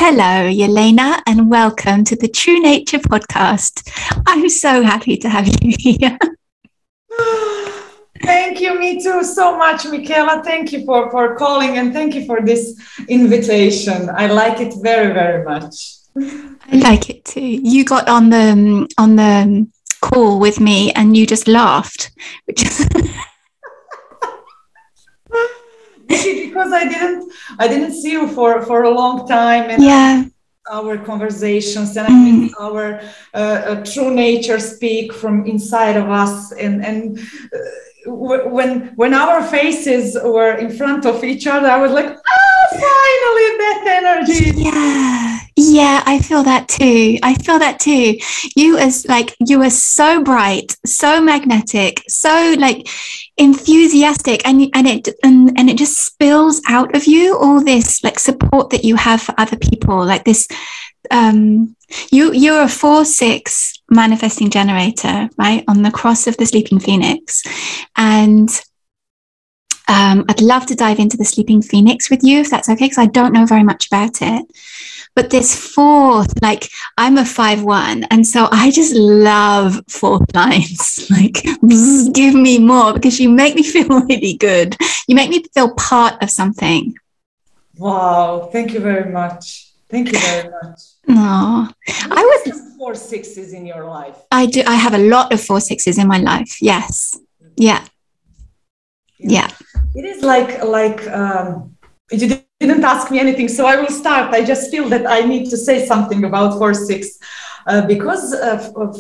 Hello, Jelena, and welcome to the True Nature podcast. I'm so happy to have you here. Thank you, me too, so much, Micala. Thank you for calling, and thank you for this invitation. I like it very, very much. I like it too. You got on the call with me and you just laughed, which is maybe because I didn't see you for a long time, and yeah. Our conversations and I miss our true nature speak from inside of us, and when our faces were in front of each other, I was like, finally that energy. Yeah, I feel that too. You were so bright, so magnetic, so like enthusiastic, and it just spills out of you, all this like support that you have for other people, like this. You're a 4/6 manifesting generator, right, on the cross of the sleeping phoenix, and I'd love to dive into the sleeping phoenix with you if that's okay, because I don't know very much about it. But this fourth, like I'm a 5/1, and so I just love fourth lines. Like, give me more, because you make me feel really good. You make me feel part of something. Wow, thank you very much. Thank you very much. No, I would 4/6s in your life. I do. I have a lot of 4/6s in my life. Yes. Yeah. It is like you didn't ask me anything, so I will start. I just feel that I need to say something about 4/6 because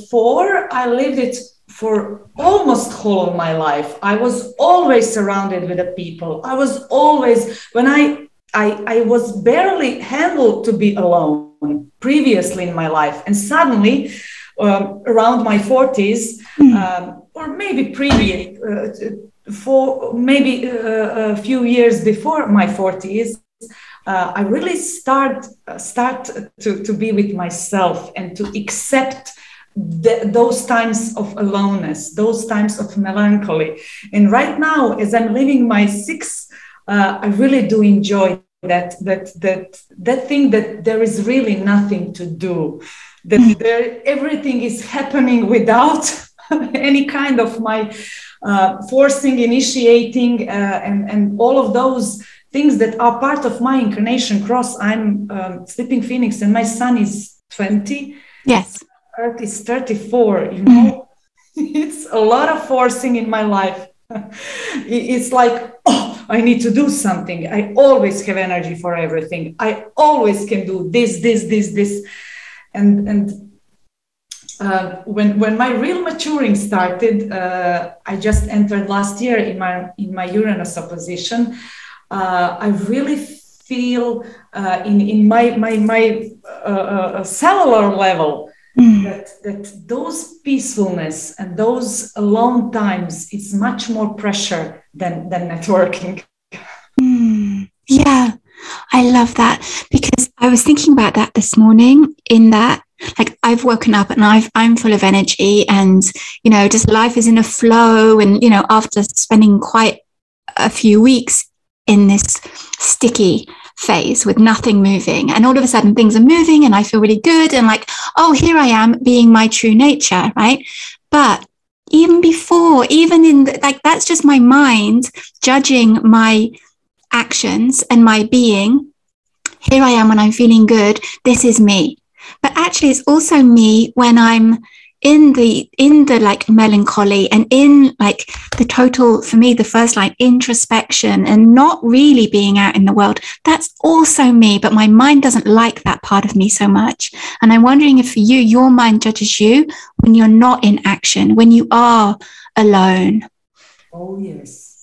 4, I lived it for almost whole of my life. I was always surrounded with the people. I was always, when I was barely handled to be alone previously in my life, and suddenly around my 40s or maybe previous. For maybe a few years before my 40s, I really start to be with myself and to accept those times of aloneness, those times of melancholy. And right now, as I'm living my 6, I really do enjoy that thing, that there is really nothing to do, that everything is happening without any kind of my forcing, initiating, and all of those things that are part of my incarnation cross. I'm sleeping phoenix, and my son is 20. Yes. Earth is 34. You know, it's a lot of forcing in my life. It's like, I need to do something. I always have energy for everything. I always can do this, and when my real maturing started, I just entered last year in my Uranus opposition. I really feel in my cellular level that those peacefulness and those alone times, it's much more pressure than networking. Yeah, I love that, because I was thinking about that this morning, in that, like, I've woken up and I'm full of energy, and, you know, just life is in a flow. And, you know, after spending quite a few weeks in this sticky phase with nothing moving, and all of a sudden things are moving and I feel really good, and like, oh, here I am being my true nature, right? But even before, even in like, that's just my mind judging my actions and my being. Here I am when I'm feeling good. This is me. But actually, it's also me when I'm in the like melancholy, and in like the total, for me, the first line, introspection, and not really being out in the world. That's also me, but my mind doesn't like that part of me so much. And I'm wondering if for you, your mind judges you when you're not in action, when you are alone. Oh, yes.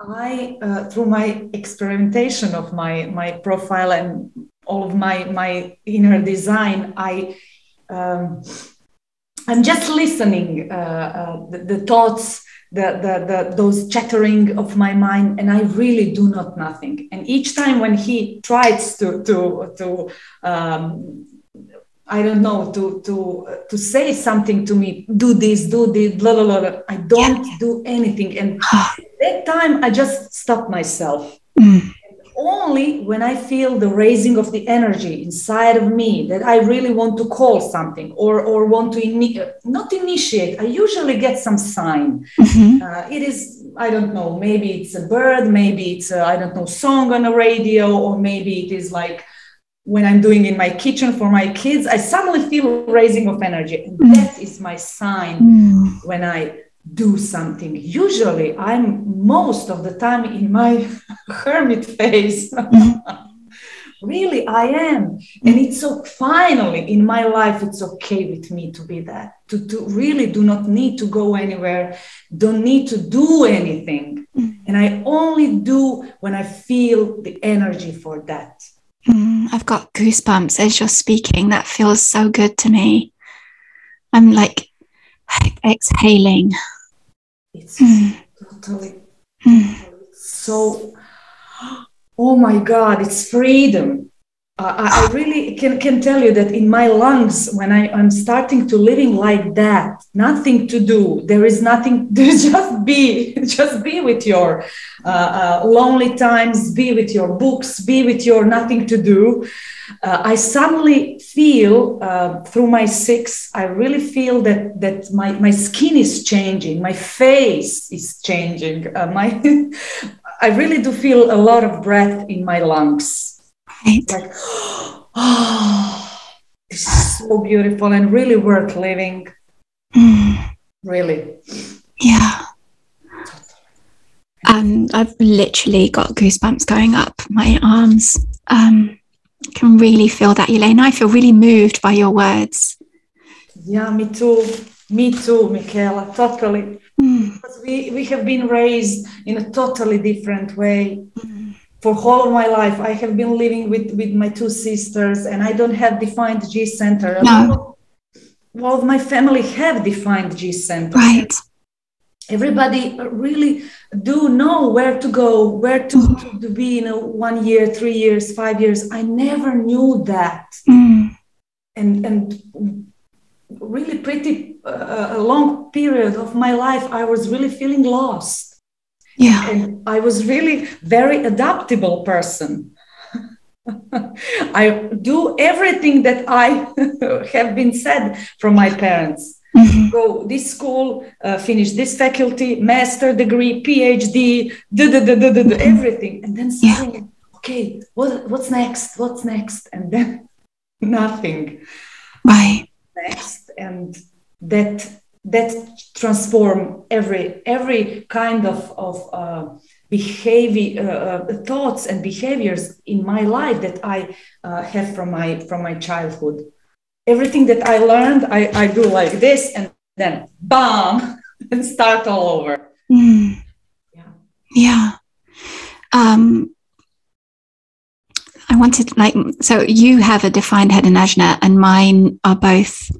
I, through my experimentation of my profile and all of my inner design, I'm just listening the thoughts, those chattering of my mind, and I really do not nothing. And each time when he tries to I don't know, to say something to me, do this, blah, blah, blah, I don't do anything. And that time I just stop myself. only when I feel the raising of the energy inside of me that I really want to call something or want to not initiate. I usually get some sign. It is, I don't know, maybe it's a bird, maybe it's a, I don't know, song on a radio, or maybe it is like when I'm doing in my kitchen for my kids, I suddenly feel raising of energy. And that is my sign when I do something. Usually I'm most of the time in my hermit phase. Really, I am. And it's so finally in my life, it's okay with me to be that, to really do not need to go anywhere, don't need to do anything. And I only do when I feel the energy for that. I've got goosebumps as you're speaking. That feels so good to me. I'm like exhaling. It's totally so, oh my God, it's freedom. I really can tell you that in my lungs, when I'm starting to living like that, nothing to do, there is nothing, there's just be with your lonely times, be with your books, be with your nothing to do. I suddenly feel through my six, I really feel that my skin is changing, my face is changing, I really do feel a lot of breath in my lungs. Right. Like, oh, this is so beautiful and really worth living. Really. Yeah. I've literally got goosebumps going up my arms. I can really feel that, Jelena. I feel really moved by your words. Yeah, me too, Micala, totally. Because we have been raised in a totally different way. For whole of my life, I have been living with my two sisters, and I don't have defined G center. No. Well, my family have defined G center. Right. Everybody really do know where to go, where to be in 1 year, 3 years, 5 years. I never knew that. And really pretty a long period of my life, I was really feeling lost. Yeah. And I was really very adaptable person. I do everything that I have been said from my parents. Go this school, finish this faculty, master degree, PhD, everything. And then suddenly, okay, what's next? What's next? And then nothing. Right. Next. And that transform every kind of behavior, thoughts and behaviors in my life that I have from my childhood. Everything that I learned, I do like this, and then bam, and start all over. Yeah. I wanted, so you have a defined head and ajna, and mine are both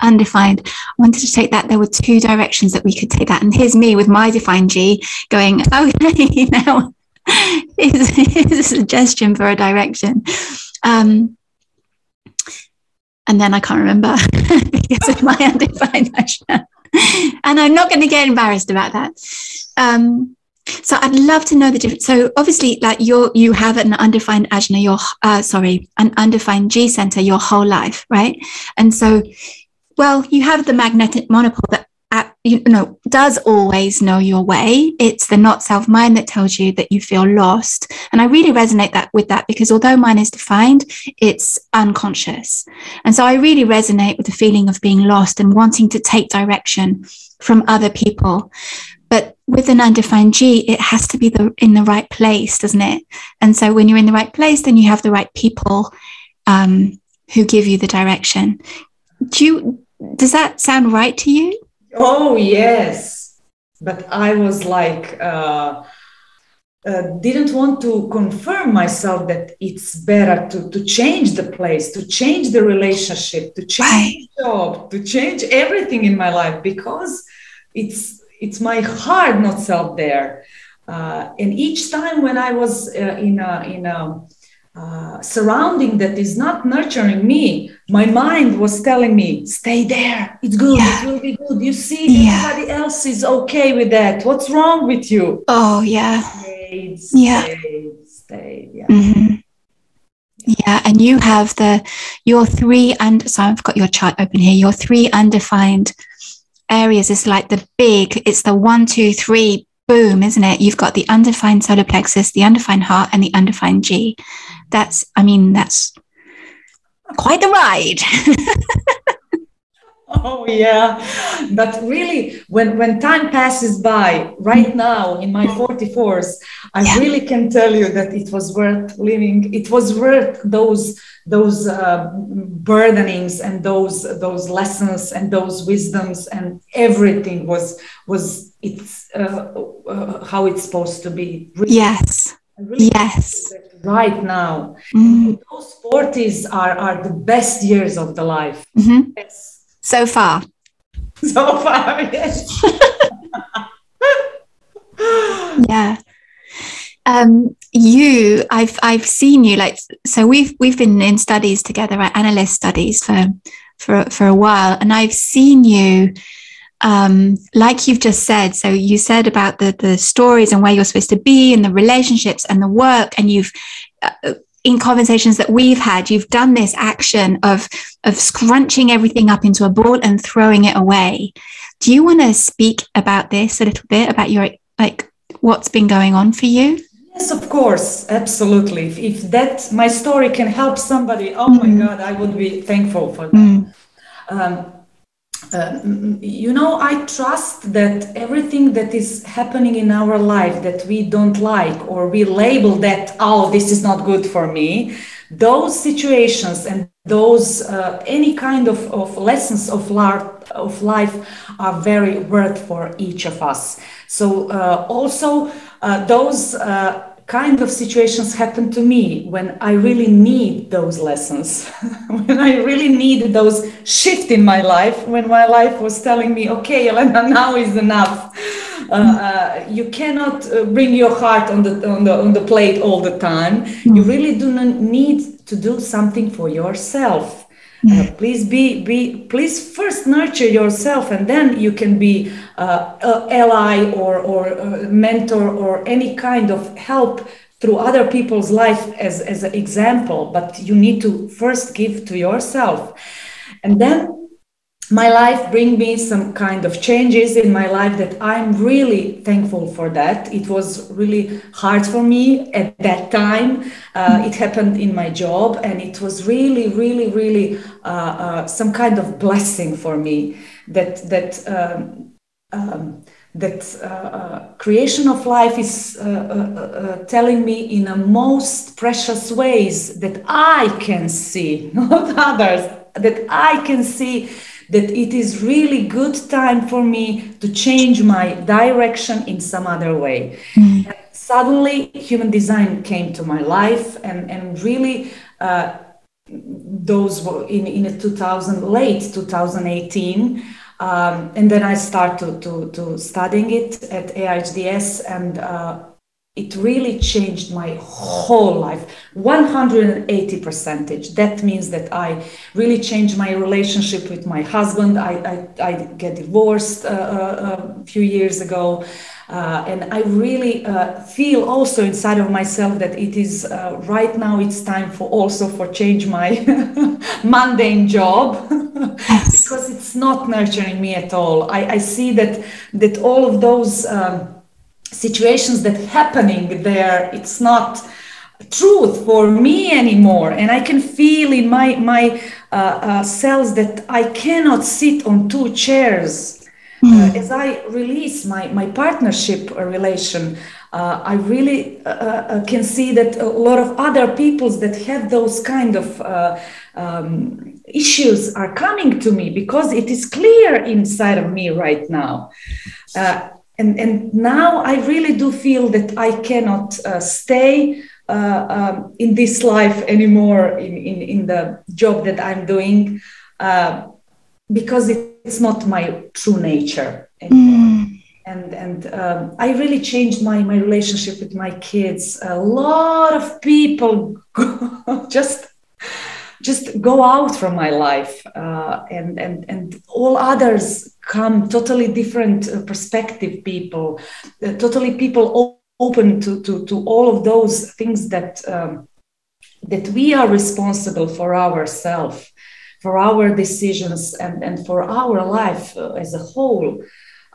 undefined. I wanted to take that. There were two directions that we could take that. And here's me with my defined G going, okay, now here's a suggestion for a direction. And then I can't remember because of my undefined ajna. And I'm not going to get embarrassed about that. So I'd love to know the difference. So obviously, like you have an undefined ajna, an undefined G center your whole life, right? And so, well, you have the magnetic monopole that does always know your way. It's the not self mind that tells you that you feel lost. And I really resonate with that because although mine is defined, it's unconscious. And so I really resonate with the feeling of being lost and wanting to take direction from other people. But with an undefined G, it has to be in the right place, doesn't it? And so when you're in the right place, then you have the right people who give you the direction. Does that sound right to you? Oh, yes. But I was like, didn't want to confirm myself that it's better to change the place, to change the relationship, to change the job, to change everything in my life, because it's my heart, not self there. And each time when I was in a surrounding that is not nurturing me, my mind was telling me, stay there, it's good, it will be good. You see, everybody else is okay with that. What's wrong with you? Oh, yeah. stayed. Yeah. Mm-hmm. Yeah, and you have your three, and so I've got your chart open here. Your three undefined areas is like it's the 1, 2, 3, boom, isn't it? You've got the undefined solar plexus, the undefined heart, and the undefined G. That's quite the ride. Oh yeah, but really, when time passes by, right now in my 44s, I really can tell you that it was worth living. It was worth those burdenings and those lessons and those wisdoms, and everything was it's how it's supposed to be. Really, yes, really yes. Right now, those 40s are the best years of the life. Mm-hmm. Yes. So far, yes. Yeah. I've seen you, like, so we've been in studies together, right? Analyst studies for a while, and I've seen you, like you've just said. So you said about the stories and where you're supposed to be, and the relationships and the work, and you've in conversations that we've had, you've done this action of scrunching everything up into a ball and throwing it away. Do you want to speak about this a little bit, about your, like, what's been going on for you? Yes, of course, absolutely. If that my story can help somebody, oh my God, I would be thankful for that. I trust that everything that is happening in our life that we don't like, or we label that, oh, this is not good for me, those situations and those any kind of lessons of life are very worth for each of us. So also those kind of situations happen to me when I really need those lessons, when I really need those shift in my life, when my life was telling me, okay, Jelena, now is enough. You cannot bring your heart on the plate all the time. You really do not need to do something for yourself. Please first nurture yourself, and then you can be ally or mentor or any kind of help through other people's life as an example. But you need to first give to yourself. And then my life bring me some kind of changes in my life that I'm really thankful for that. It was really hard for me at that time. It happened in my job, and it was really, really, really some kind of blessing for me that creation of life is telling me in the most precious ways that I can see, not others, that I can see that it is really good time for me to change my direction in some other way. And suddenly human design came to my life, and really those were in late 2018. And then I started to studying it at AHDS, and it really changed my whole life, 180%. That means that I really changed my relationship with my husband. I get divorced a few years ago. And I really feel also inside of myself that it is right now it's time for change my mundane job, because it's not nurturing me at all. I see that all of those situations that happening there, it's not truth for me anymore, and I can feel in my cells that I cannot sit on two chairs. As I release my partnership relation, I really can see that a lot of other peoples that have those kind of issues are coming to me, because it is clear inside of me right now. And now I really do feel that I cannot stay in this life anymore, in the job that I'm doing, because it's not my true nature anymore. And I really changed my relationship with my kids. A lot of people just go out from my life, and all others come totally different perspective people, totally people open to all of those things that that we are responsible for ourselves, for our decisions, and for our life as a whole.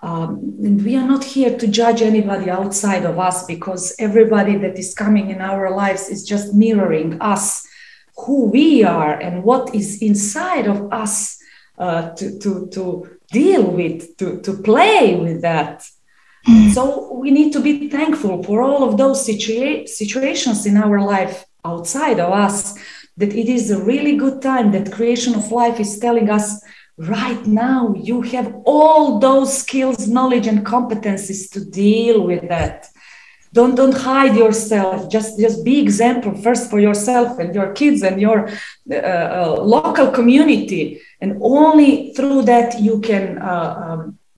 And we are not here to judge anybody outside of us, because everybody that is coming in our lives is just mirroring us, who we are and what is inside of us, to deal with, to play with that. So we need to be thankful for all of those situations in our life outside of us, that it is a really good time, that creation of life is telling us, right now you have all those skills, knowledge and competencies to deal with that. Don't hide yourself. Just be example first for yourself and your kids and your local community, and only through that you can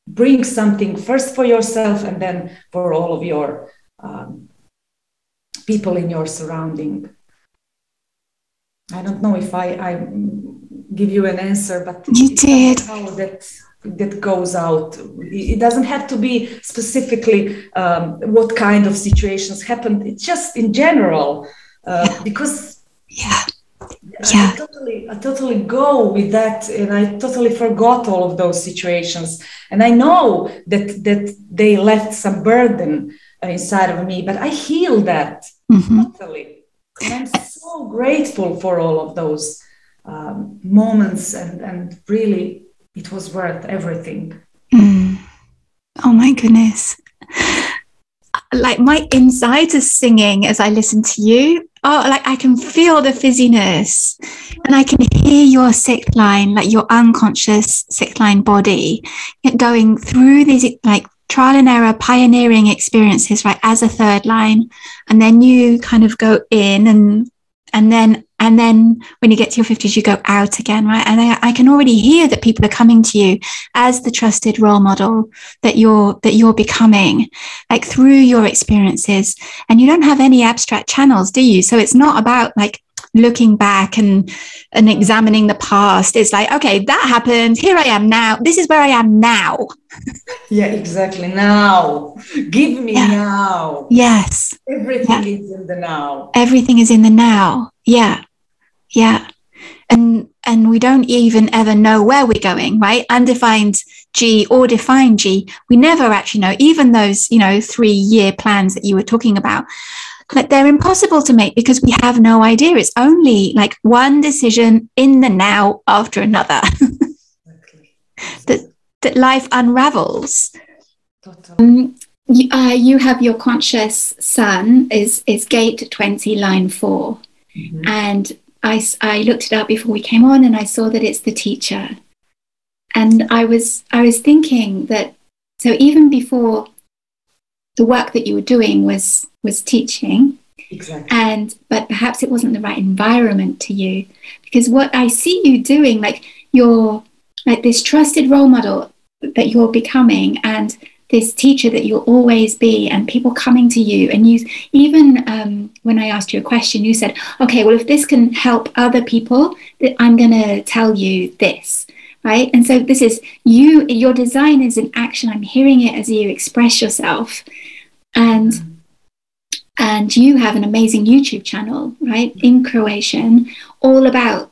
bring something first for yourself and then for all of your people in your surrounding. I don't know if I give you an answer, but you did. How that goes out. It doesn't have to be specifically what kind of situations happen. It's just in general, because I totally go with that, and I totally forgot all of those situations. And I know that they left some burden inside of me, but I healed that totally. And I'm so grateful for all of those moments, and really, it was worth everything. Oh my goodness. Like my insides are singing as I listen to you. Oh, like I can feel the fizziness, and I can hear your sixth line, like your unconscious sixth line body going through these like trial and error, pioneering experiences, right, as a third line. And then you kind of go in, and then when you get to your 50s, you go out again, right? And I can already hear that people are coming to you as the trusted role model that you're becoming, like through your experiences. And you don't have any abstract channels, do you? So it's not about like looking back and examining the past. It's like, okay, that happened. Here I am now. This is where I am now. Yeah, exactly. Now. Give me now. Yes. Everything is in the now. Everything is in the now. Yeah. Yeah. And we don't even ever know where we're going, right? Undefined G or defined G. We never actually know, even those, 3-year plans that you were talking about. Like they're impossible to make because we have no idea. It's only like one decision in the now after another. that life unravels. Totally. You have your conscious sun is gate 20, line 4. Mm-hmm. And I looked it up before we came on, and I saw that it's the teacher. And I was thinking that, so even before the work that you were doing was teaching. Exactly. But perhaps it wasn't the right environment to you, because what I see you doing, like you're like this trusted role model that you're becoming, and this teacher that you'll always be, and people coming to you. And you even when I asked you a question, you said, okay, well, if this can help other people, I'm going to tell you this. Right. And so this is your design is in action. I'm hearing it as you express yourself. And you have an amazing YouTube channel, right, in Croatian, all about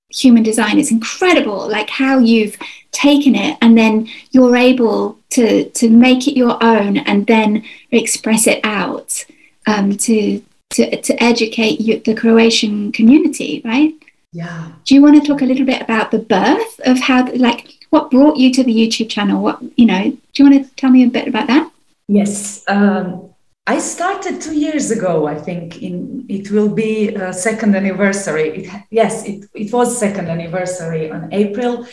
human design. It's incredible, like how you've taken it and then you're able to make it your own and then express it out to educate the Croatian community, right? Yeah. Do you want to talk a little bit about the birth of how, like, what brought you to the YouTube channel? What, do you want to tell me a bit about that? Yes. I started 2 years ago, I think. It will be a second anniversary. It was second anniversary on April.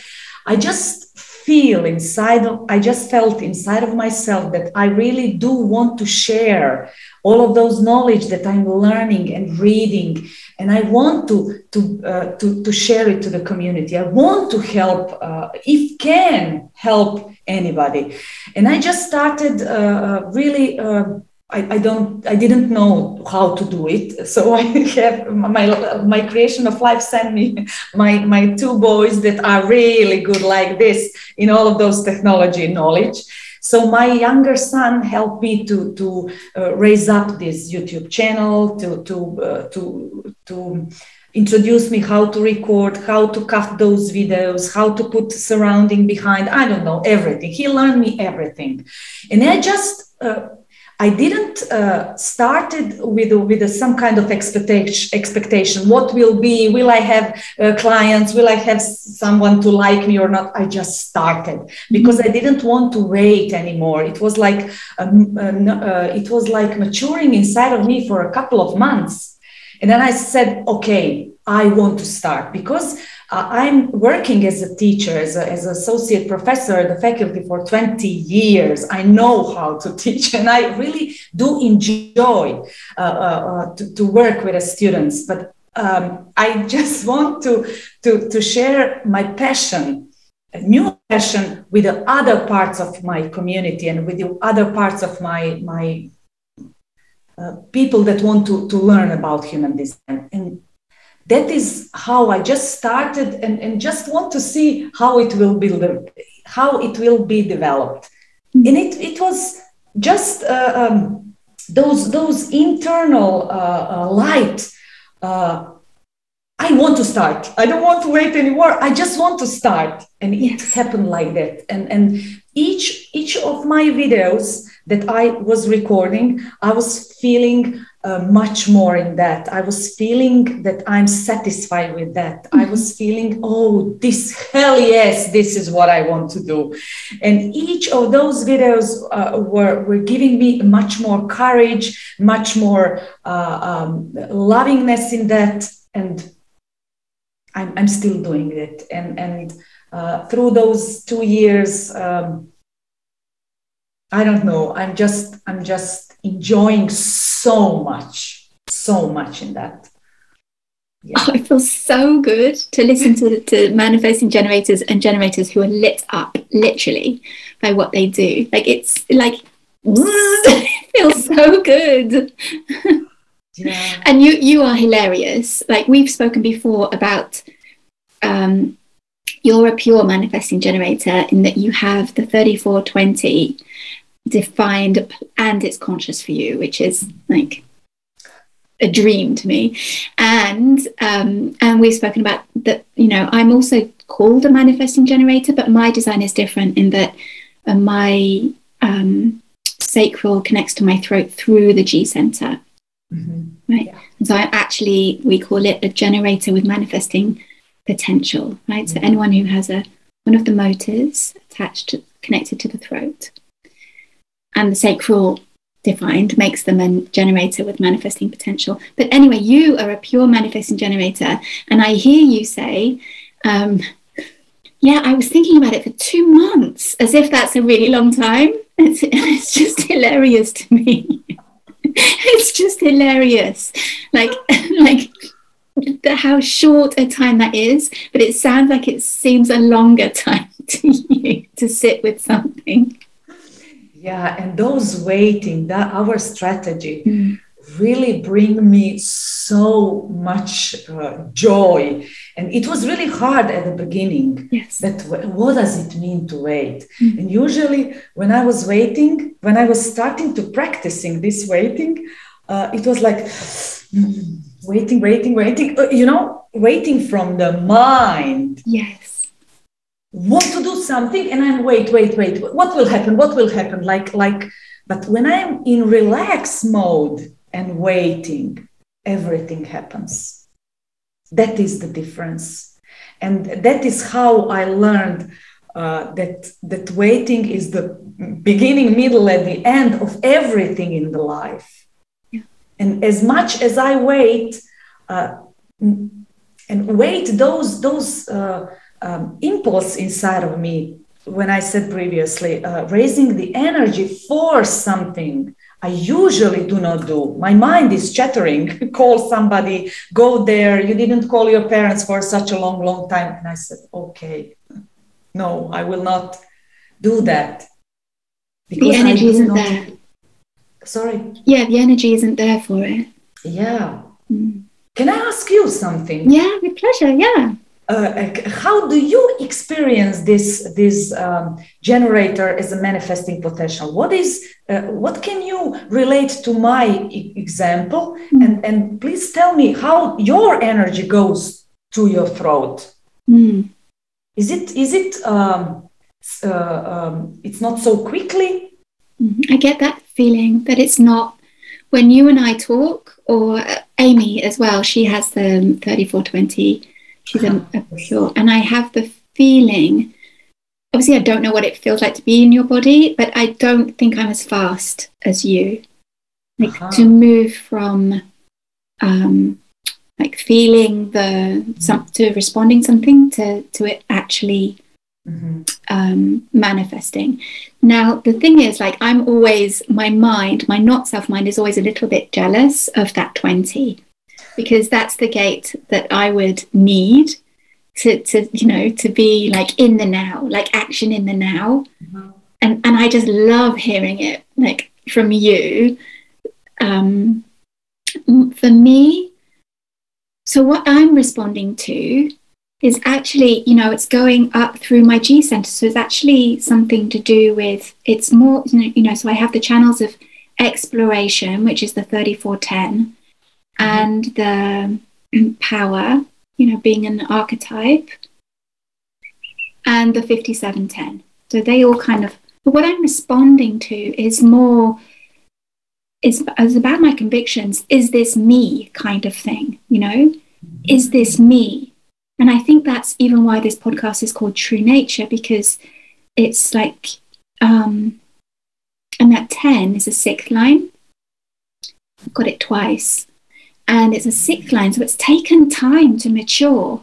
I just felt inside of myself that I really do want to share all of those knowledge that I'm learning and reading, and I want to share it to the community. I want to help, if can help anybody. And I just started really. I didn't know how to do it, so I have my creation of life sent me my 2 boys that are really good like this in all of those technology knowledge. So my younger son helped me to raise up this YouTube channel, to introduce me how to record, how to cut those videos, how to put surrounding behind, I don't know, everything. He learned me everything. And I didn't started with some kind of expectation. What will be? Will I have clients? Will I have someone to like me or not? I just started because I didn't want to wait anymore. It was like maturing inside of me for a couple of months. And then I said, okay, I want to start because I'm working as a teacher, as an associate professor at the faculty for 20 years. I know how to teach, and I really do enjoy to work with the students. But I just want to share my passion, a new passion, with the other parts of my community and with the other parts of my people that want to learn about human design. And that is how I just started and just want to see how it will be developed. And it was just those internal light. I want to start. I don't want to wait anymore. I just want to start. And it happened like that. And each of my videos that I was recording, I was feeling much more in that. I was feeling that I'm satisfied with that. I was feeling, oh, hell yes, this is what I want to do. And each of those videos were giving me much more courage, much more lovingness in that. And I'm still doing it. And through those 2 years, I don't know, I'm just enjoying so much in that. Yeah. Oh, it feels so good to listen to manifesting generators and generators who are lit up literally by what they do. Like it's like it feels so good. Yeah. And you are hilarious. Like we've spoken before about you're a pure manifesting generator in that you have the 3420 defined and it's conscious for you, which is like a dream to me. And we've spoken about that, you know, I'm also called a manifesting generator, but my design is different in that my sacral connects to my throat through the G center. Mm-hmm. Right. Yeah. And so we call it a generator with manifesting potential, right? Mm-hmm. So anyone who has one of the motors connected to the throat and the sacral defined makes them a generator with manifesting potential. But anyway, you are a pure manifesting generator. And I hear you say, yeah, I was thinking about it for 2 months, as if that's a really long time. It's just hilarious to me. It's just hilarious. Like how short a time that is, but it sounds like it seems a longer time to you to sit with something. Yeah, and those waiting, our strategy really bring me so much joy. And it was really hard at the beginning. Yes. That what does it mean to wait? And usually when I was waiting, when I was starting to practicing this waiting, it was like waiting, waiting from the mind. Yes. Want to do something and I'm wait, what will happen, but when I'm in relaxed mode and waiting, everything happens. That is the difference. And that is how I learned that waiting is the beginning, middle, and the end of everything in the life. Yeah. And as much as I wait those impulse inside of me, when I said previously, raising the energy for something I usually do not do. My mind is chattering, call somebody, go there, you didn't call your parents for such a long time. And I said, okay, no, I will not do that. Because the energy isn't there. Sorry? Yeah, the energy isn't there for it. Yeah. Can I ask you something? Yeah, with pleasure, yeah. how do you experience this generator as a manifesting potential? What can you relate to my example? And please tell me how your energy goes to your throat. Is it it's not so quickly? I get that feeling that it's not when you and I talk, or Amy as well. She has the 3420. She's a pure, and I have the feeling. Obviously, I don't know what it feels like to be in your body, but I don't think I'm as fast as you. Like to move from like feeling to responding something to it actually manifesting. Now the thing is, like, I'm always, my not self mind is always a little bit jealous of that 20, because that's the gate that I would need to be like in the now, like action in the now. And I just love hearing it like from you. For me, so what I'm responding to is actually, it's going up through my G center. So it's actually something to do with, it's more, so I have the channels of exploration, which is the 3410, and the power, being an archetype, and the 5710. So they all kind of, but what I'm responding to is more, is about my convictions. Is this me kind of thing, Is this me? And I think that's even why this podcast is called True Nature, because it's like, and that 10 is a 6th line. I've got it twice. And it's a 6th line. So it's taken time to mature,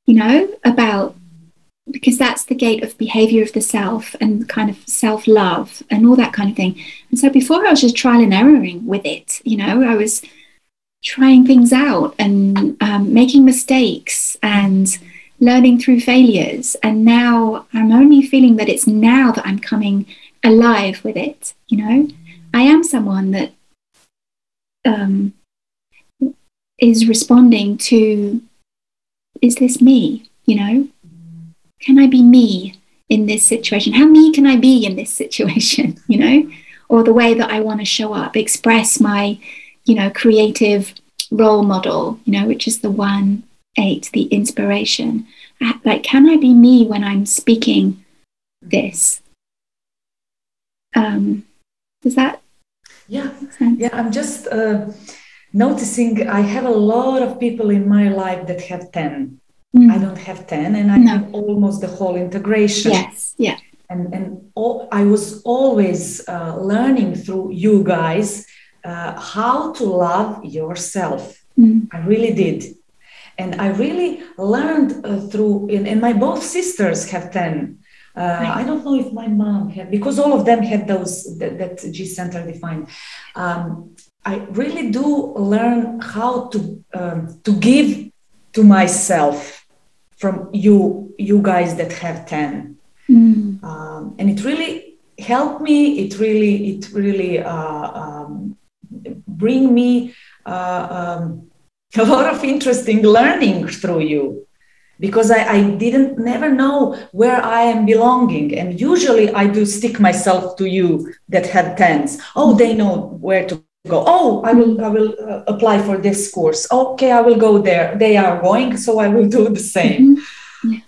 because that's the gate of behavior of the self and kind of self-love and all that kind of thing. And so before I was just trial and erroring with it, I was trying things out and making mistakes and learning through failures. And now I'm only feeling that it's now that I'm coming alive with it. I am someone that is responding to, is this me? Can I be me in this situation? How me can I be in this situation? Or the way that I want to show up, express my creative role model, which is the 1-8, the inspiration. Like, can I be me when I'm speaking this? Does that make sense? Yeah, I'm just noticing I have a lot of people in my life that have 10. I don't have 10, and I have almost the whole integration. Yes, yeah. And I was always learning through you guys how to love yourself. I really did. And I really learned through, and my both sisters have 10. I don't know if my mom had, because all of them had that G center defined. I really do learn how to give to myself from you guys that have 10. And it really helped me. It really bring me a lot of interesting learning through you, because I never know where I am belonging. And usually I do stick myself to you that have 10s. Oh, they know where to go. Oh, I will apply for this course. Okay, I will go there. They are going, so I will do the same. Yeah.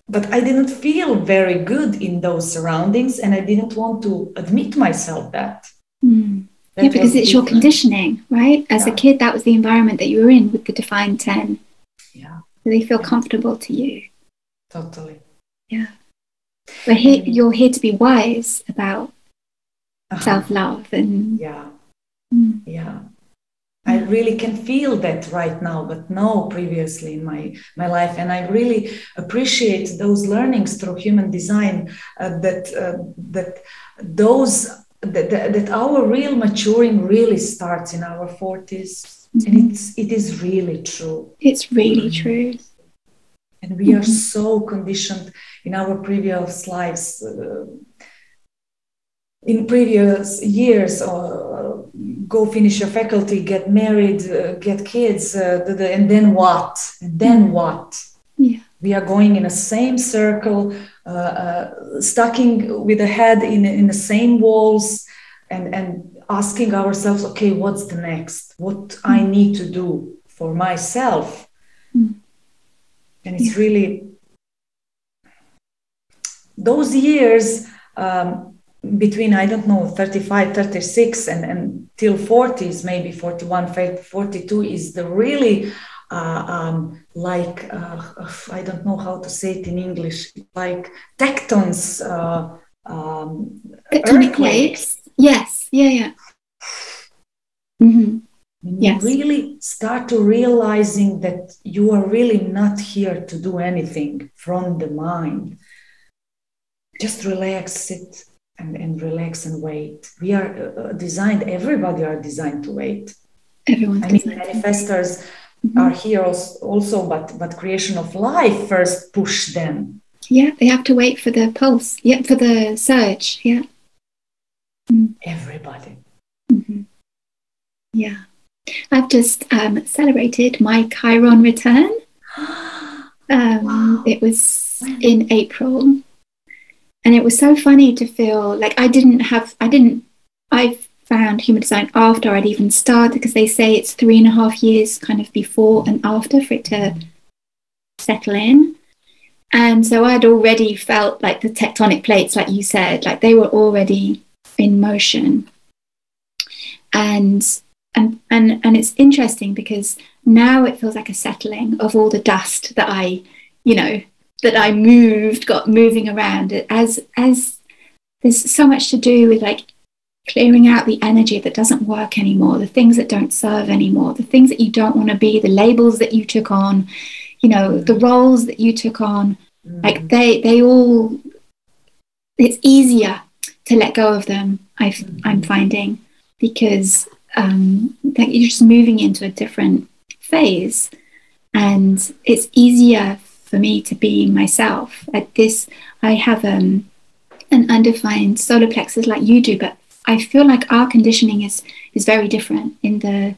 But I didn't feel very good in those surroundings, and I didn't want to admit myself that. Yeah, because it's your conditioning, right? As a kid, that was the environment that you were in with the defined 10. Yeah. So they feel comfortable to you. Totally. Yeah. But you're here to be wise about self-love and... Yeah. I really can feel that right now, but no, previously in my life. And I really appreciate those learnings through human design, that our real maturing really starts in our 40s. And it is really true. It's really true. And we are so conditioned in our previous lives, in previous years, go finish your faculty, get married, get kids, and then what? And then what? Yeah. We are going in the same circle, stucking with the head in the same walls, and asking ourselves, okay, what's the next? What I need to do for myself? And it's really those years between, I don't know, 35, 36 and till 40s, maybe 41, 42 is the really I don't know how to say it in English, like tectons, tectonic plates. Yes, yeah. Mm-hmm. When you really start to realizing that you are really not here to do anything from the mind. Just relax, sit and relax and wait. We are designed, everybody are designed to wait. Everyone's manifestors are here also, but creation of life first push them. Yeah, they have to wait for the pulse, for the surge, Everybody. Mm-hmm. Yeah. I've just celebrated my Chiron return. Wow. It was in April, and it was so funny to feel like I found human design after I'd even started, because they say it's 3.5 years kind of before and after for it to settle in. And so I'd already felt like the tectonic plates, like you said, like they were already in motion. And it's interesting because now it feels like a settling of all the dust that I got moving around, as there's so much to do with like clearing out the energy that doesn't work anymore, the things that don't serve anymore, the things that you don't want to be, the labels that you took on, the roles that you took on, like they all, it's easier to let go of them, I'm finding, because like you're just moving into a different phase, and it's easier for me to be myself. At this, I have an undefined solar plexus like you do, but I feel like our conditioning is very different in the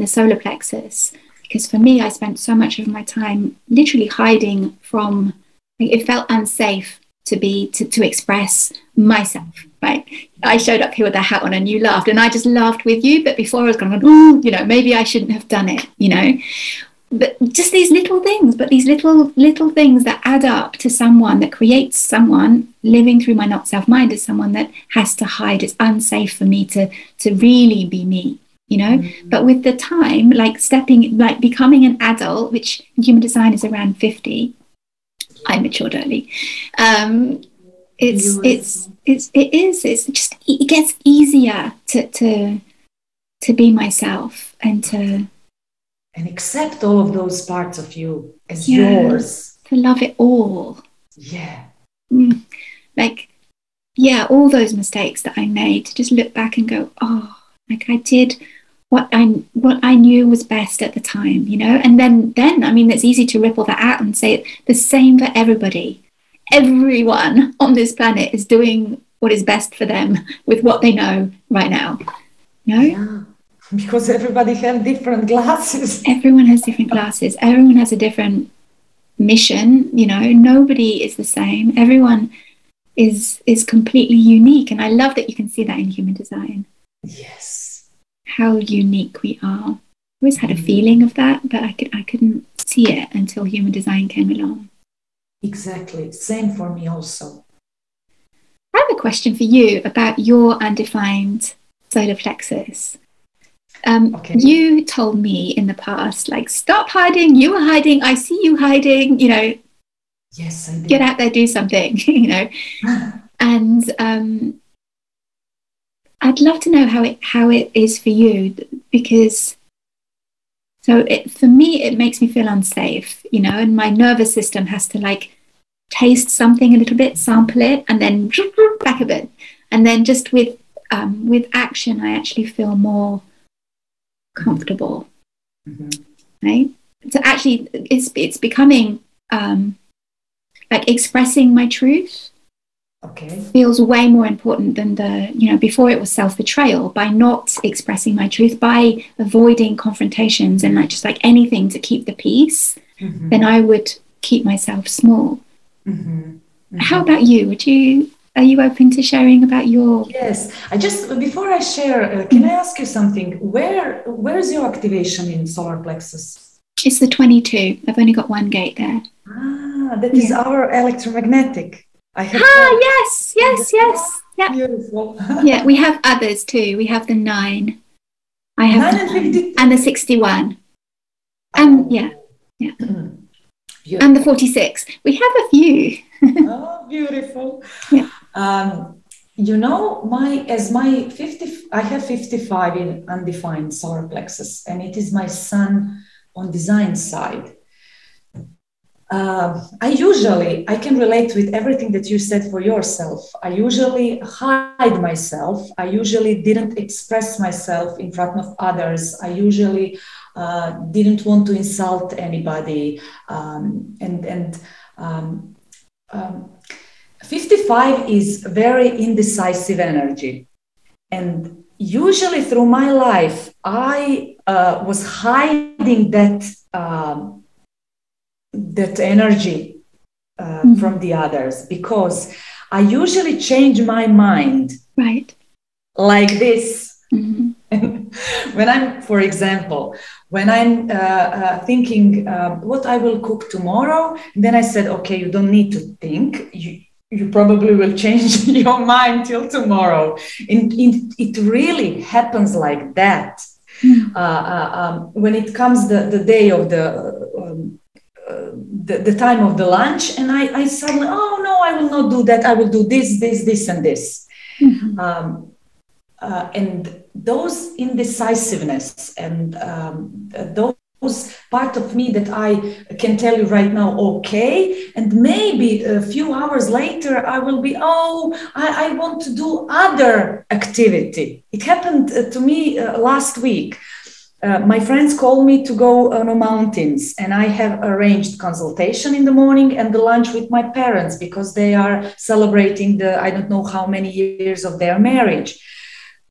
solar plexus, because for me, I spent so much of my time literally hiding from, like, it felt unsafe to express myself, right? I showed up here with a hat on and you laughed, and I just laughed with you, but before I was going, oh, maybe I shouldn't have done it, but just these little things, but these little things that add up to someone that creates someone living through my not self mind as someone that has to hide. It's unsafe for me to really be me, but with the time, like becoming an adult, which in human design is around 50, I matured early. It gets easier to be myself and accept all of those parts of you as yours. To love it all. Yeah. All those mistakes that I made, to just look back and go, oh, like I did what I knew was best at the time, and then I mean, it's easy to ripple that out and say the same for everybody. Everyone on this planet is doing what is best for them with what they know right now. Yeah, because everybody has different glasses. Everyone has different glasses. Everyone has a different mission. Nobody is the same. Everyone is completely unique, and I love that you can see that in human design. Yes. How unique we are. I always had a feeling of that, but I couldn't see it until human design came along. Exactly. Same for me also. I have a question for you about your undefined solar plexus. Okay. You told me in the past, like, stop hiding. You were hiding. I see you hiding. Yes, I did. Get out there, do something. And I'd love to know how it is for you, because for me it makes me feel unsafe, and my nervous system has to like taste something a little bit, sample it, and then back a bit, and then just with action I actually feel more comfortable. Right? So actually it's becoming like expressing my truth. Okay. Feels way more important than before it was self-betrayal. By not expressing my truth, by avoiding confrontations and just like anything to keep the peace, then I would keep myself small. Mm-hmm. Mm-hmm. How about you? Are you open to sharing about your? Yes, before I share, can I ask you something? Where's your activation in solar plexus? It's the 22. I've only got one gate there. That is our electromagnetic. Yes. Yeah. Beautiful. Yeah, we have others too. We have the 9. I have 9 and the 61. Yeah. Beautiful. And the 46. We have a few. Oh, beautiful. Yeah. I have 55 in undefined solar plexus, and it is my sun on design side. I can relate with everything that you said for yourself. I usually hide myself. I usually didn't express myself in front of others. I usually didn't want to insult anybody. 55 is very indecisive energy. And usually through my life, I was hiding that energy from the others, because I usually change my mind. Right. Like this. Mm-hmm. When I'm thinking what I will cook tomorrow, then I said, okay, you don't need to think. You probably will change your mind till tomorrow. And it really happens like that. When it comes the day of the time of the lunch, and I suddenly, oh no, I will not do that. I will do this, and this. Mm-hmm. And those indecisiveness and those part of me that I can tell you right now, okay, and maybe a few hours later I will be, I want to do other activity. It happened to me last week. My friends called me to go on the mountains, and I have arranged consultation in the morning and the lunch with my parents, because they are celebrating I don't know how many years of their marriage.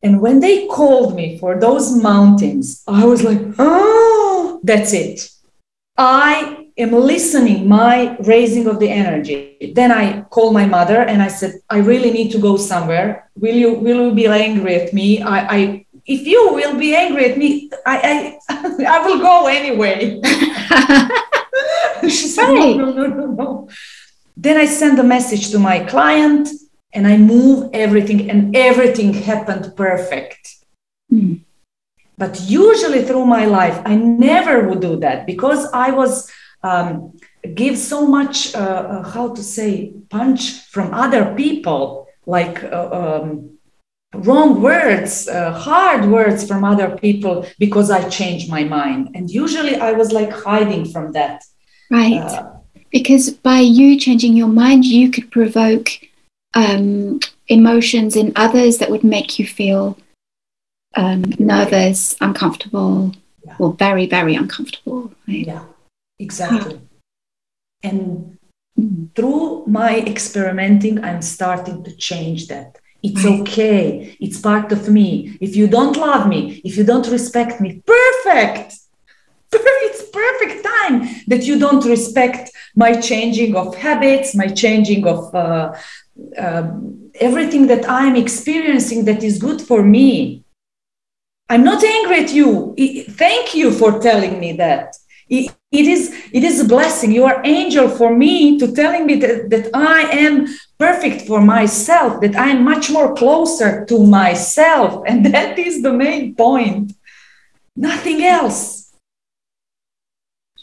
And when they called me for those mountains, I was like, oh, that's it. I am listening, my raising of the energy. Then I called my mother and I said, I really need to go somewhere. Will you be angry at me? If you will be angry at me, I will go anyway. She said, no. Then I sent a message to my client, and I move everything, and everything happened perfect. Mm. But usually through my life, I never would do that, because I was give so much, punch from other people, like wrong words, hard words from other people, because I changed my mind. And usually I was like hiding from that. Right. Because by you changing your mind, you could provoke emotions in others that would make you feel nervous, uncomfortable, or very, very uncomfortable. Right? Yeah, exactly. And through my experimenting, I'm starting to change that. It's okay. It's part of me. If you don't love me, if you don't respect me, perfect. It's perfect time that you don't respect my changing of habits, my changing of everything that I'm experiencing that is good for me. I'm not angry at you. Thank you for telling me that. It is a blessing. You are angel for me to telling me that I am perfect for myself, that I am much more closer to myself. And that is the main point. Nothing else.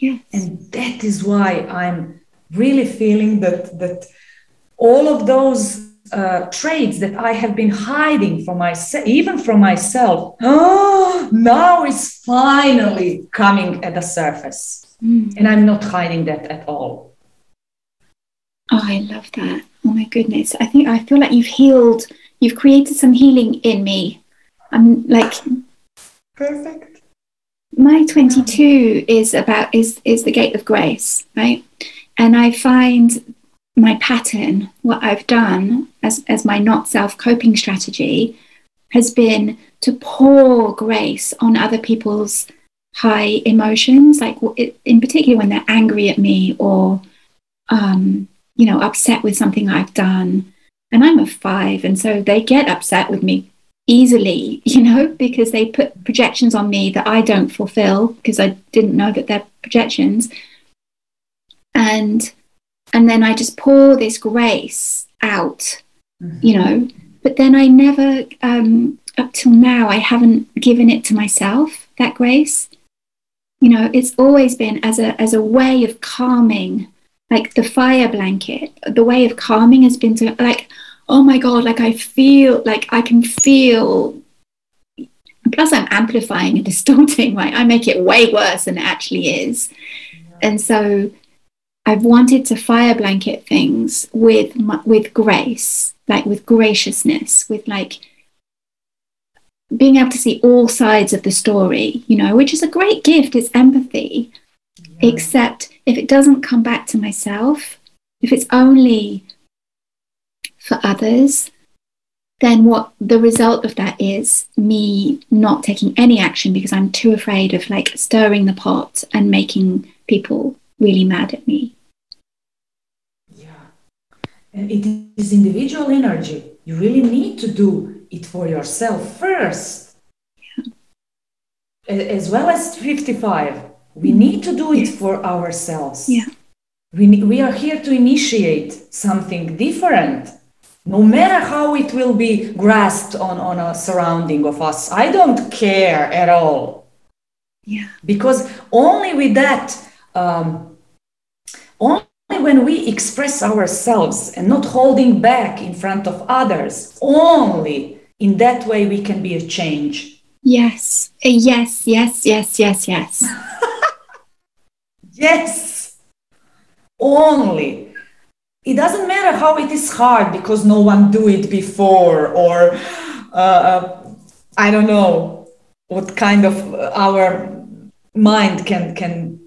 Yes. And that is why I'm really feeling that all of those traits that I have been hiding from myself, even from myself, now is finally coming at the surface. And I'm not hiding that at all. Oh, I love that. Oh my goodness. I feel like you've created some healing in me. I'm like, perfect. My 22 is the gate of grace, right? And I find my pattern, what I've done as my not self coping strategy, has been to pour grace on other people's high emotions, like in particular when they're angry at me or you know, upset with something I've done. And I'm a 5, and so they get upset with me easily, you know, because they put projections on me that I don't fulfill because I didn't know that they're projections. And then I just pour this grace out, you know, but then I never, up till now, I haven't given it to myself, that grace. You know, it's always been as a way of calming, like the fire blanket. The way of calming has been to, like, oh my God, like I feel, like I can feel, plus I'm amplifying and distorting, right? I make it way worse than it actually is. And so I've wanted to fire blanket things with grace, like with graciousness, with like being able to see all sides of the story, you know, which is a great gift. It's empathy. Yeah. Except if it doesn't come back to myself, if it's only for others, then what the result of that is me not taking any action because I'm too afraid of like stirring the pot and making people really mad at me. Yeah. And it is individual energy. You really need to do it for yourself first. Yeah. As well as 55. We need to do it for ourselves. Yeah. We are here to initiate something different. No matter how it will be grasped on a surrounding of us, I don't care at all. Yeah. Because only with that, only when we express ourselves and not holding back in front of others, only in that way we can be a change. Yes. Yes. Yes. Yes. Yes. Yes. Yes. Only. It doesn't matter how it is hard because no one do it before, or I don't know what kind of our mind can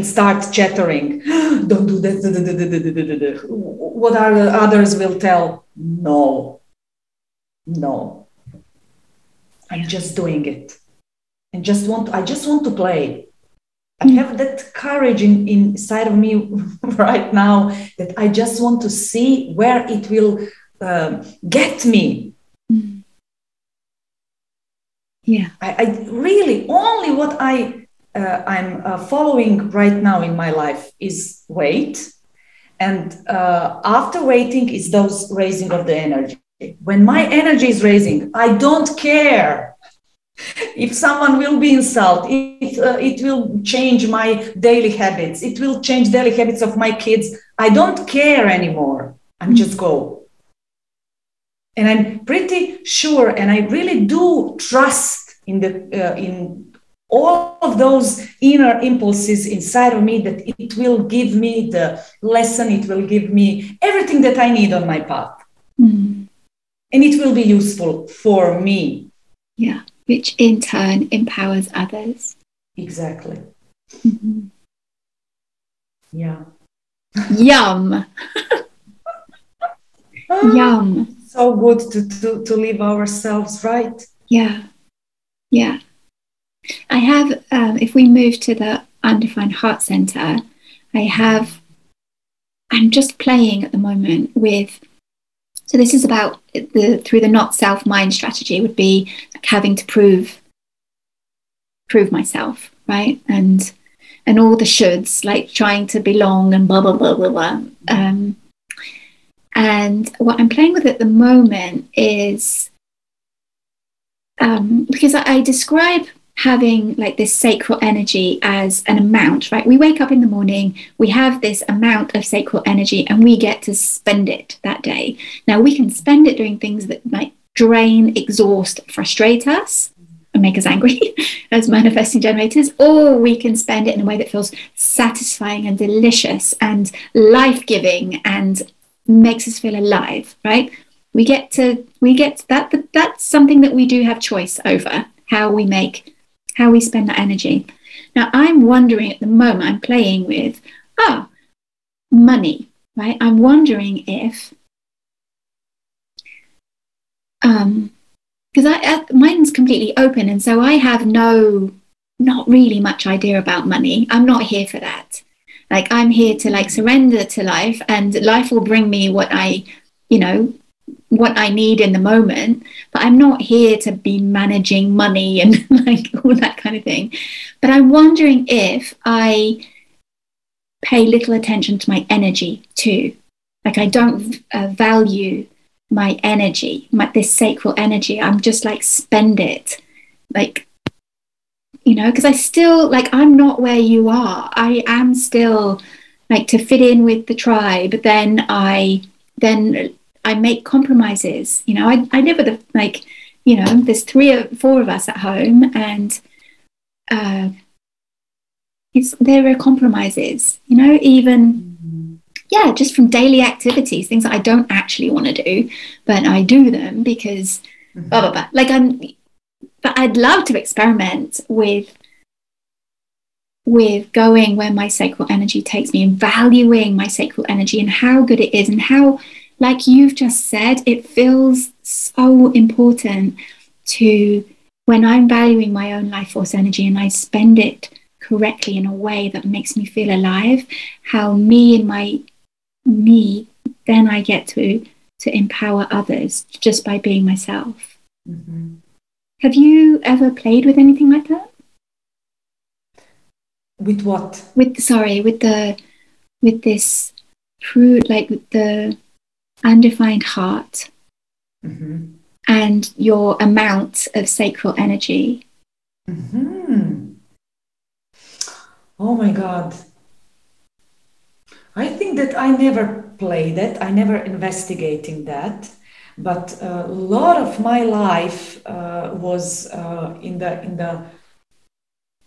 start chattering. Don't do that. What are the others will tell? No. I'm just doing it, and I just want to play. I have that courage inside of me right now that I just want to see where it will get me. Yeah. I really, only what I'm following right now in my life is wait. And after waiting is those raising of the energy. When my energy is raising, I don't care if someone will be insulted, it will change my daily habits. It will change daily habits of my kids. I don't care anymore. I'm just go. And I'm pretty sure, and I really do trust in all of those inner impulses inside of me that it will give me the lesson. It will give me everything that I need on my path. And it will be useful for me. Yeah. Which in turn empowers others. Exactly. Yeah. Yum. Yum. So good to live ourselves right. Yeah. Yeah. I have, if we move to the Undefined Heart Center, I'm just playing at the moment with, so this is about through the not self mind strategy would be like having to prove myself, right? And all the shoulds, like trying to belong and blah, blah, blah, blah, blah. And what I'm playing with at the moment is, because I describe having like this sacral energy as an amount, right? We wake up in the morning, we have this amount of sacral energy and we get to spend it that day. Now we can spend it doing things that might drain, exhaust, frustrate us and make us angry as manifesting generators, or we can spend it in a way that feels satisfying and delicious and life-giving and makes us feel alive, right? We get that. That's something that we do have choice over, how we spend that energy. Now, I'm wondering at the moment, I'm playing with, money, right? I'm wondering if, because mine's completely open, and so I have not really much idea about money. I'm not here for that. Like I'm here to like surrender to life, and life will bring me what I, you know, what I need in the moment, but I'm not here to be managing money and like all that kind of thing. But I'm wondering if I pay little attention to my energy too. Like I don't value my energy, this sacral energy. I'm just like spend it, like, you know, because I still like, I'm not where you are. I am still like to fit in with the tribe, but then I make compromises. You know, I live with like, you know, there's 3 or 4 of us at home, and there are compromises, you know, even just from daily activities, things that I don't actually want to do, but I do them because blah blah blah. Like but I'd love to experiment with going where my sacral energy takes me, and valuing my sacral energy and how good it is, and how, like you've just said, it feels so important to, when I'm valuing my own life force energy and I spend it correctly in a way that makes me feel alive, how me, then I get to empower others just by being myself. Have you ever played with anything like that? With what? With this like with the Undefined Heart, and your amount of sacral energy. Oh my God. I think that I never played it. I never investigating that. But a lot of my life was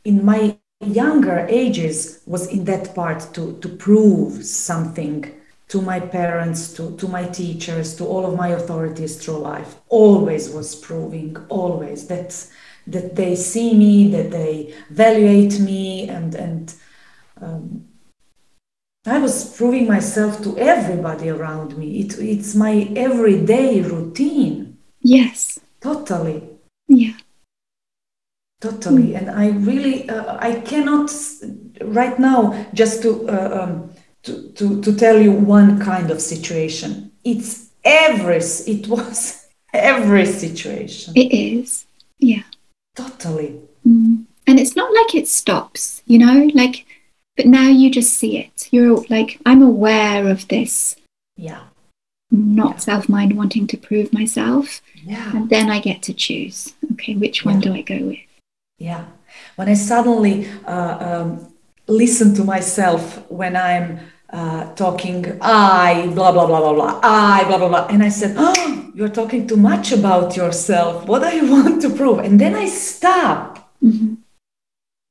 in my younger ages was in that part to prove something to my parents, to my teachers, to all of my authorities through life. Always was proving, always that they see me, that they evaluate me, and I was proving myself to everybody around me. It's my everyday routine. Yes. Totally. Yeah. Totally. And I really, I cannot right now just to tell you one kind of situation. It was every situation. It is. Yeah. Totally. And it's not like it stops, you know, like, but now you just see it. You're like, I'm aware of this. Yeah. Not self-mind wanting to prove myself. Yeah. And then I get to choose. Okay, which one do I go with? Yeah. When I suddenly listen to myself when I'm talking, I blah, blah, blah, blah, blah, I blah, blah, blah. And I said, oh, you're talking too much about yourself. What do you want to prove? And then I stop.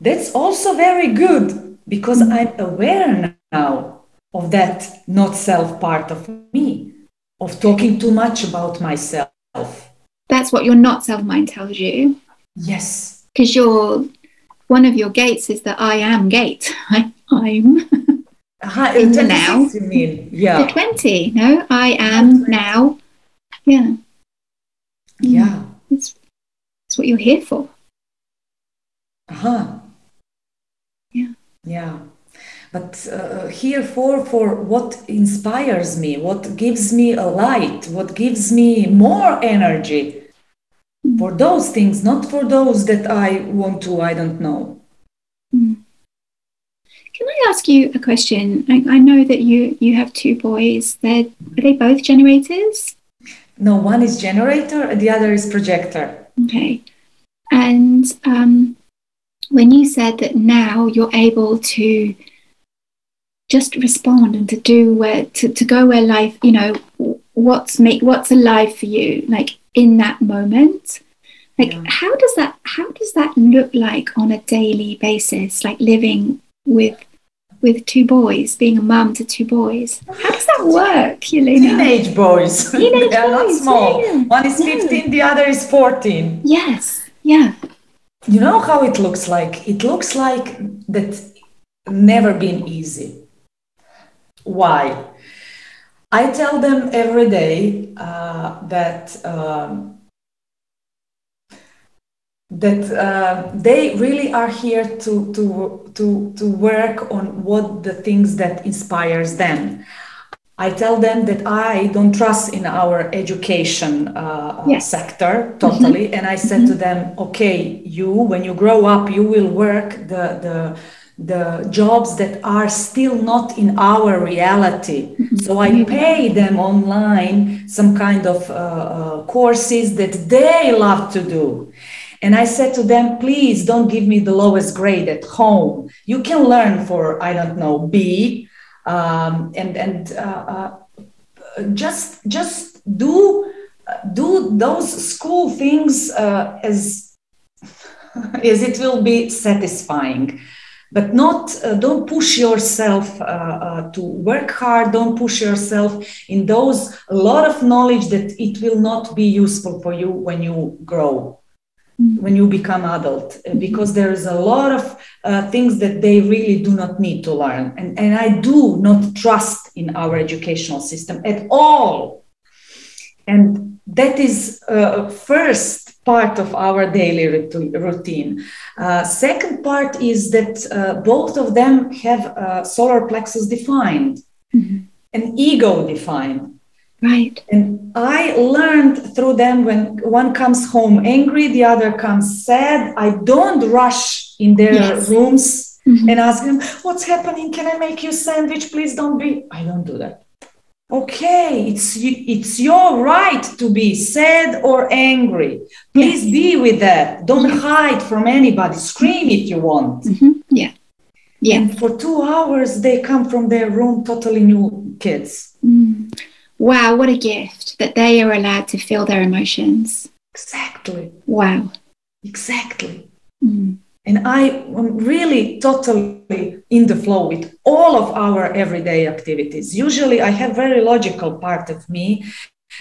That's also very good, because I'm aware now of that not self part of me, of talking too much about myself. That's what your not self-mind tells you. Yes. Because one of your gates is the I am gate. I'm in the now. You mean? Yeah. The 20. No, I am now. Yeah. Yeah. It's what you're here for. Yeah. Yeah. But here for what inspires me, what gives me a light, what gives me more energy, for those things, not for those that I want to, I don't know. Can I ask you a question? I know that you have 2 boys. Are they both generators? No, one is generator and the other is projector. Okay. And when you said that now you're able to just respond and to do to go where life, you know, what's alive for you, like in that moment, like how does that look like on a daily basis, like living with 2 boys, being a mum to 2 boys? How does that work, Jelena? Teenage boys. They are not small. Yeah. One is 15, the other is 14. Yes. Yeah. You know how it looks like? It looks like that never been easy. Why? I tell them every day that they really are here to work on what the things that inspires them. I tell them that I don't trust in our education sector totally. Mm-hmm. And I said to them, okay, when you grow up, you will work the jobs that are still not in our reality. Mm-hmm. So I pay them online some kind of courses that they love to do. And I said to them, please don't give me the lowest grade at home. You can learn for, I don't know, B. Just do those school things as it will be satisfying, but not don't push yourself to work hard. Don't push yourself in those a lot of knowledge that it will not be useful for you when you grow. When you become adult, because there is a lot of things that they really do not need to learn. And I do not trust in our educational system at all. And that is first part of our daily routine. Second part is that both of them have solar plexus defined and ego defined. Right. And I learned through them when one comes home angry, the other comes sad. I don't rush in their rooms and ask them, what's happening? Can I make you a sandwich? Please don't be. I don't do that. Okay, it's your right to be sad or angry. Please be with that. Don't hide from anybody. Scream if you want. Yeah. And for 2 hours, they come from their room totally new kids. Wow, what a gift that they are allowed to feel their emotions. Exactly. Wow. Exactly. And I am really totally in the flow with all of our everyday activities. Usually I have very logical part of me,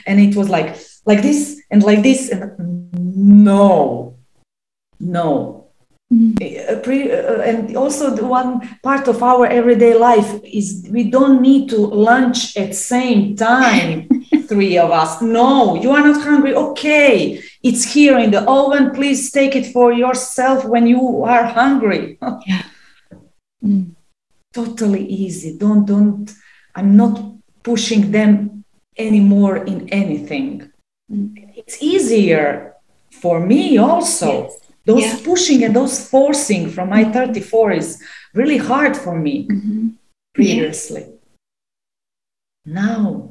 and it was like this and like this. And no. And also the one part of our everyday life is we don't need to lunch at same time, 3 of us. No, you are not hungry. Okay, it's here in the oven. Please take it for yourself when you are hungry. Totally easy. Don't. I'm not pushing them anymore in anything. It's easier for me also. Those pushing and those forcing from my 34 is really hard for me previously. Now,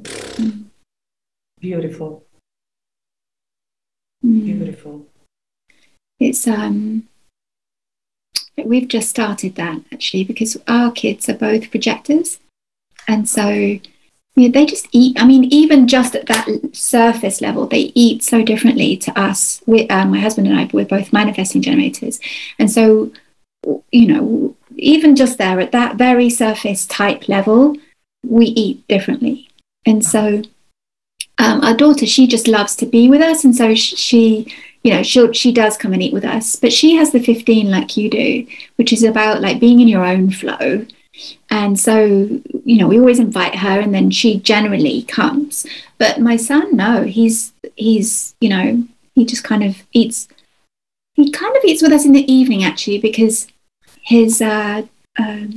beautiful. Beautiful. It's we've just started that actually, because our kids are both projectors, and so they just eat. I mean, even just at that surface level, they eat so differently to us. My husband and I, we're both manifesting generators. And so, even just there at that very surface type level, we eat differently. And so our daughter, she just loves to be with us. And so she does come and eat with us. But she has the 15 like you do, which is about like being in your own flow. And so, we always invite her, and then she generally comes. But my son, no, he's he just kind of eats. He kind of eats with us in the evening, actually, because his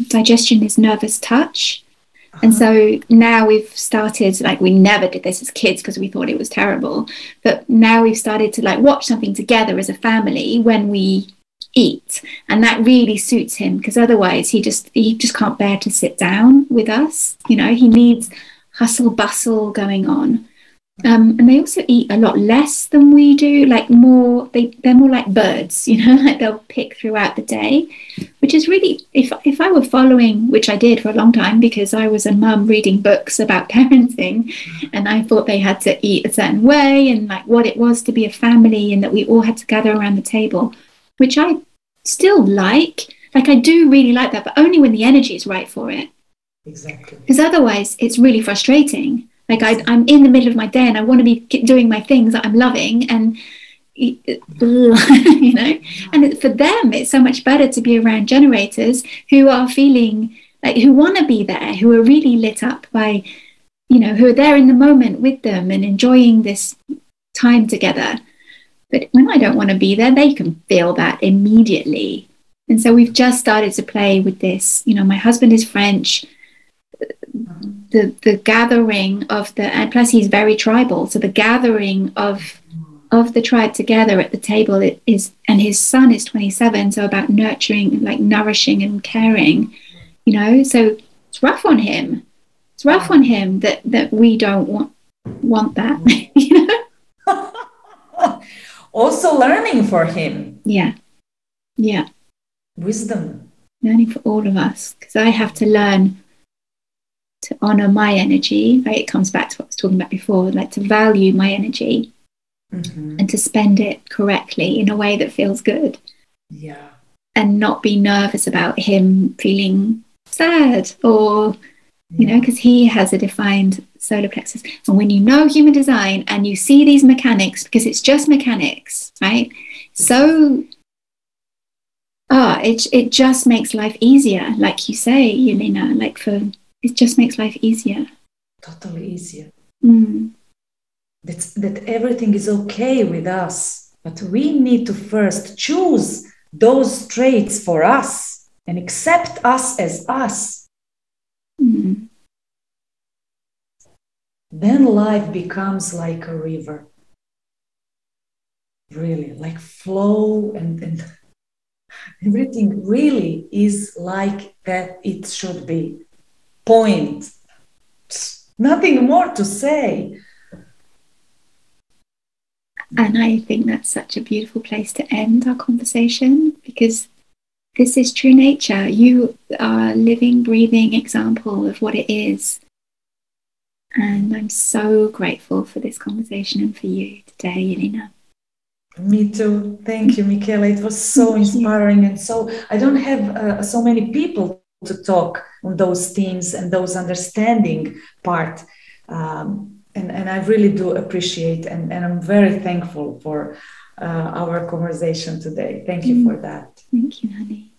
digestion is nervous touch. And so now we've started, like, we never did this as kids because we thought it was terrible. But now we've started to like watch something together as a family when we eat, and that really suits him, because otherwise he just can't bear to sit down with us. He needs hustle bustle going on. And they also eat a lot less than we do, like they're more like birds, like they'll pick throughout the day, which is really, if I were following, which I did for a long time because I was a mum reading books about parenting, and I thought they had to eat a certain way and like what it was to be a family, and that we all had to gather around the table, which I still like I do really like that, but only when the energy is right for it. Exactly. Because otherwise it's really frustrating. Like I'm in the middle of my day and I want to be doing my things that I'm loving, and and for them it's so much better to be around generators who are feeling like, who want to be there, who are really lit up by, who are there in the moment with them and enjoying this time together. But when I don't want to be there, they can feel that immediately. And so we've just started to play with this. You know, my husband is French. The gathering of and plus he's very tribal. So the gathering of the tribe together at the table is, and his son is 27. So about nurturing, like nourishing and caring, you know, so it's rough on him. It's rough on him that we don't want that, you know. Also learning for him. Yeah. Wisdom. Learning for all of us, because I have to learn to honor my energy, right? It comes back to what I was talking about before, like to value my energy and to spend it correctly in a way that feels good. Yeah. And not be nervous about him feeling sad or, you know, because he has a defined solar plexus. And when you know human design and you see these mechanics, because it's just mechanics, right? So, it just makes life easier. Like you say, Jelena, it just makes life easier. Totally easier. That everything is okay with us. But we need to first choose those traits for us and accept us as us. Then life becomes like a river. Really, like flow and everything really is like that it should be. Point. Nothing more to say. And I think that's such a beautiful place to end our conversation, because this is true nature. You are a living, breathing example of what it is. And I'm so grateful for this conversation and for you today, Jelena. Me too. Thank you, Micala. It was so inspiring. And so I don't have so many people to talk on those themes and those understanding part. And I really do appreciate, and I'm very thankful for our conversation today. Thank you for that. Thank you, honey.